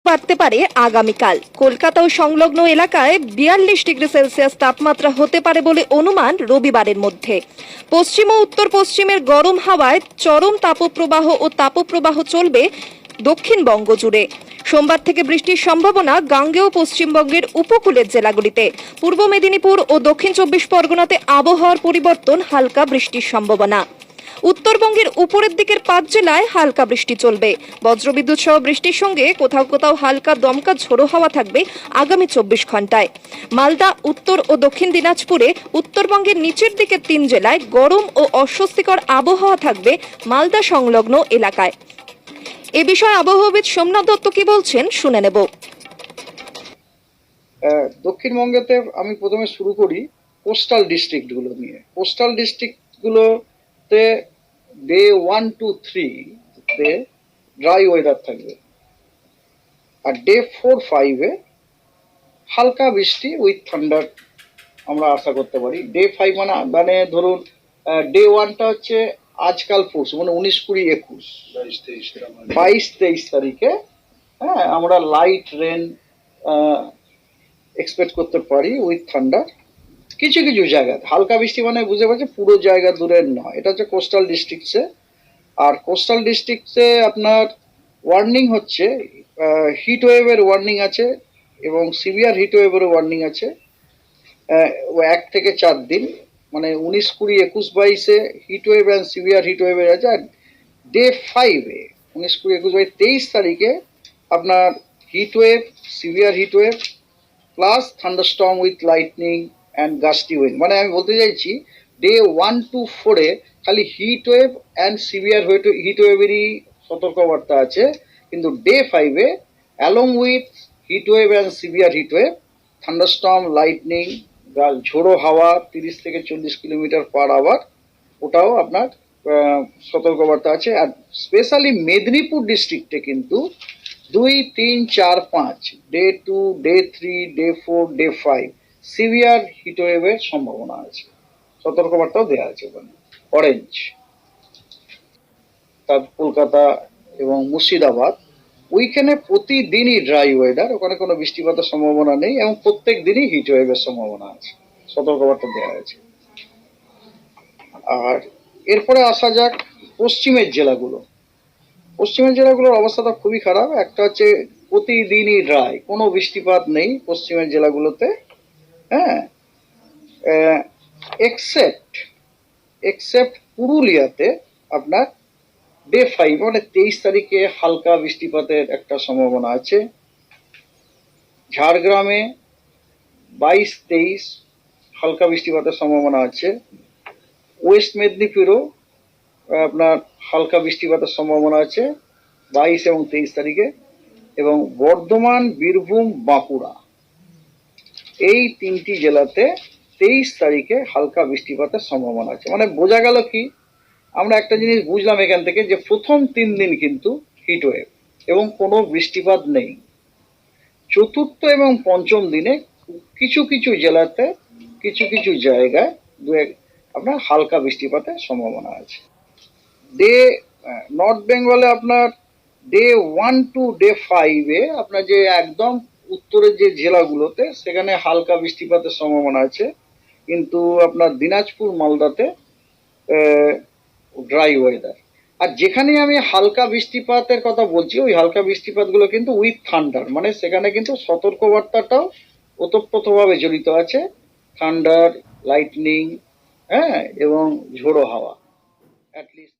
বাড়তে পারে আগামীকাল। কলকাতা ও সংলগ্ন এলাকায় 42 ডিগ্রি সেলসিয়াস তাপমাত্রা হতে পারে বলে অনুমান রবিবারের মধ্যে। পশ্চিম ও উত্তর পশ্চিমের গরম হাওয়ায় চরম তাপপ্রবাহ চলবে দক্ষিণবঙ্গ জুড়ে। সোমবার থেকে বৃষ্টির সম্ভাবনা গাঙ্গেয় পশ্চিমবঙ্গের উপকূলের জেলাগুলিতে। পূর্ব মেদিনীপুর ও দক্ষিণ 24 পরগনাতে আবহাওয়ার পরিবর্তন, হালকা বৃষ্টির সম্ভাবনা। উত্তরবঙ্গের উপরের দিকের 5 জেলায় হালকা বৃষ্টি চলবে। বজ্রবিদ্যুৎ সহ বৃষ্টির সঙ্গে কোথাও কোথাও হালকা দমকা ঝোড়ো হাওয়া থাকবে আগামী 24 ঘন্টায়। মালদা, উত্তর ও দক্ষিণ দিনাজপুরে, উত্তরবঙ্গের নিচের দিকের 3 জেলায় গরম ও অস্বস্তিকর আবহাওয়া থাকবে মালদা সংলগ্ন এলাকায়। এ বিষয়ে আবহাওয়াবিদ সোমনাথ দত্ত কি বলছেন শুনে নেব। দক্ষিণবঙ্গেতে আমি প্রথমে শুরু করি কোস্টাল ডিস্ট্রিক্টগুলো নিয়ে। কোস্টাল ডিস্ট্রিক্টগুলোতে ডে 1, 2, 3 তে ড্রাই ওয়েদার থাকবে, আর ডে 4, 5 এ হালকা বৃষ্টি উইথ থান্ডার আমরা আশা করতে পারি। ডে 5 মানে ধরুন ডে 1টা হচ্ছে আজকাল পরশু, মানে 19, 20, 21, 22, 23 তারিখে আমরা লাইট রেন এক্সপেক্ট করতে পারি উইথ থান্ডার। কিছু কিছু জায়গায় হালকা বৃষ্টি, মানে বুঝতে পারছি পুরো জায়গা দূরের নয়। এটা হচ্ছে কোস্টাল ডিস্ট্রিক্টসে। আর কোস্টাল ডিস্ট্রিক্টসে আপনার ওয়ার্নিং হচ্ছে, হিট ওয়েভের ওয়ার্নিং আছে এবং সিভিয়ার হিট ওয়েভেরও ওয়ার্নিং আছে 1 থেকে 4 দিন, মানে 19, 20, 21, 22-এ heat wave and severe heat ওয়েভের আছে। আর ডে 5-এ 19, 20, 21, 22, 23 তারিখে আপনার heat wave, severe heat wave plus thunderstorm with lightning and gusty wind. মানে আমি বলতে চাইছি ডে 1 to 4-এ খালি heat wave and severe heat ওয়েভেরই সতর্কবার্তা আছে, কিন্তু ডে 5-এ along with heat wave and severe heat wave, thunderstorm, lightning, ঝোড়ো হাওয়া 30 থেকে 40 কিলোমিটার পার আওয়ার, ওটাও আপনার সতর্কবার্তা আছে। আর স্পেশালি মেদিনীপুর ডিস্ট্রিক্টে কিন্তু 2, 3, 4, 5, day 2, day 3, day 4, day 5 severe হিটওয়েভের সম্ভাবনা আছে, সতর্কবার্তাও দেওয়া আছে ওখানে অরেঞ্জ। তার কলকাতা এবং মুর্শিদাবাদ ওইখানে প্রতিদিনই ড্রাই ওয়েদার, ওখানে কোনো বৃষ্টিপাতের সম্ভাবনা নেই এবং প্রত্যেক দিনই হিটওয়েভের সম্ভাবনা আছে, সতর্কবার্তা দেওয়া আছে। আর এরপরে আসা যাক পশ্চিমের জেলাগুলো। পশ্চিমের জেলাগুলোর অবস্থাটা খুবই খারাপ। একটা হচ্ছে প্রতিদিনই ড্রাই, কোনো বৃষ্টিপাত নেই পশ্চিমের জেলাগুলোতে, এক্সেপ্ট পুরুলিয়াতে আপনার ডে 5 মানে 23 তারিখে হালকা বৃষ্টিপাতের একটা সম্ভাবনা আছে। ঝাড়গ্রামে 22, 23 হালকা বৃষ্টিপাতের সম্ভাবনা আছে। ওয়েস্ট মেদিনীপুরেও আপনার হালকা বৃষ্টিপাতের সম্ভাবনা আছে 22 এবং 23 তারিখে। এবং বর্ধমান, বীরভূম, বাঁকুড়া এই 3টি জেলাতে 23 তারিখে হালকা বৃষ্টিপাতের সম্ভাবনা আছে। মানে বোঝা গেল কি, আমরা একটা জিনিস বুঝলাম এখান থেকে, যে প্রথম 3 দিন কিন্তু হিটওয়েভ এবং কোনো বৃষ্টিপাত নেই। চতুর্থ এবং পঞ্চম দিনে কিছু কিছু জেলাতে, কিছু কিছু জায়গায় আপনার হালকা বৃষ্টিপাতের সম্ভাবনা আছে। নর্থ বেঙ্গলে আপনার ডে 1 to ডে 5-এ আপনার যে একদম উত্তরের যে জেলাগুলোতে সেখানে হালকা বৃষ্টিপাতের সম্ভাবনা আছে, কিন্তু আপনার দিনাজপুর, মালদাতে ড্রাই ওয়েদার। আর যেখানে আমি হালকা বৃষ্টিপাতের কথা বলছি, ওই হালকা বৃষ্টিপাতগুলো কিন্তু উইথ থান্ডার, মানে সেখানে কিন্তু সতর্কবার্তাটাও ওতপ্রোতভাবে জড়িত আছে, থান্ডার, লাইটনিং এবং ঝোড়ো হাওয়া অ্যাটলিস্ট